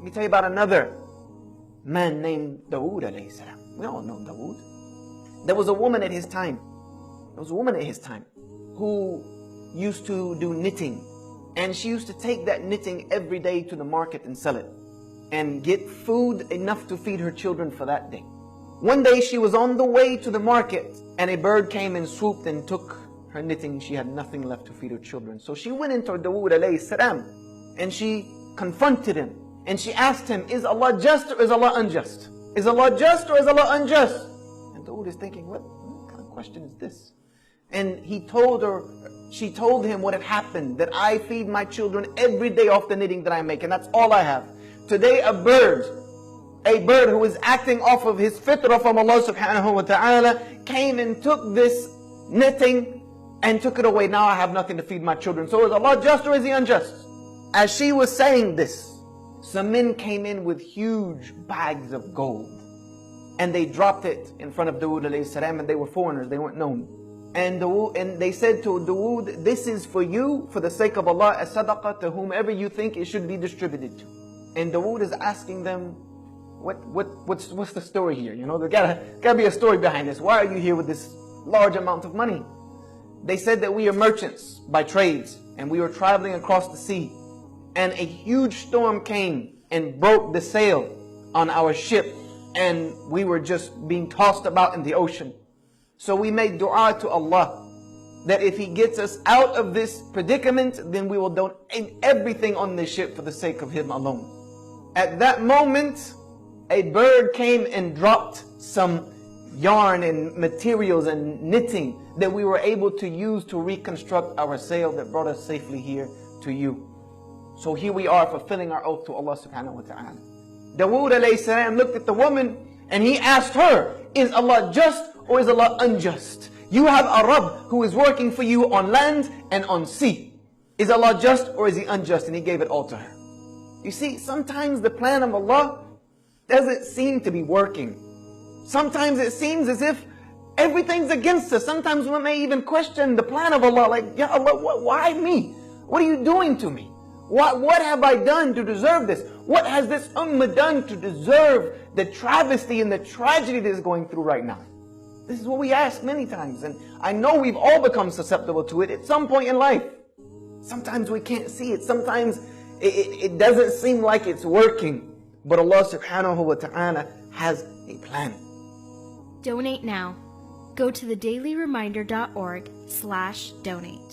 me tell you about another man named Dawood alayhi salam. We all know Dawood. There was a woman at his time. Who used to do knitting. And she used to take that knitting every day to the market and sell it. And get food enough to feed her children for that day. One day she was on the way to the market and a bird came and swooped and took her knitting. She had nothing left to feed her children. So she went into Dawood alayhi salam and she confronted him. And she asked him, is Allah just or is Allah unjust? Is Allah just or is Allah unjust? And Dawood is thinking, what kind of question is this? And she told him what had happened, that I feed my children every day off the knitting that I make, and that's all I have. Today a bird who is acting off of his fitrah from Allah subhanahu wa ta'ala, came and took this knitting and took it away. Now I have nothing to feed my children. So is Allah just or is He unjust? As she was saying this, some men came in with huge bags of gold. And they dropped it in front of Dawood alayhi salam, and they were foreigners, they weren't known. And they said to Dawood, this is for you, for the sake of Allah, as sadaqah to whomever you think it should be distributed to. And Dawood is asking them, what's the story here? You know, there gotta be a story behind this. Why are you here with this large amount of money? They said that we are merchants by trades, and we were traveling across the sea. And a huge storm came and broke the sail on our ship, and we were just being tossed about in the ocean. So we made dua to Allah that if He gets us out of this predicament, then we will donate everything on this ship for the sake of Him alone. At that moment, a bird came and dropped some yarn and materials and knitting that we were able to use to reconstruct our sail that brought us safely here to you. So here we are fulfilling our oath to Allah subhanahu wa ta'ala. Dawood alayhi salam looked at the woman and he asked her, is Allah just or is Allah unjust? You have a Rabb who is working for you on land and on sea. Is Allah just or is He unjust? And he gave it all to her. You see, sometimes the plan of Allah doesn't seem to be working. Sometimes it seems as if everything's against us. Sometimes we may even question the plan of Allah, like, Ya Allah, why me? What are you doing to me? What have I done to deserve this? What has this ummah done to deserve the travesty and the tragedy that is going through right now? This is what we ask many times, and I know we've all become susceptible to it at some point in life. Sometimes we can't see it. Sometimes it doesn't seem like it's working. But Allah subhanahu wa ta'ala has a plan. Donate now. Go to thedailyreminder.org/donate.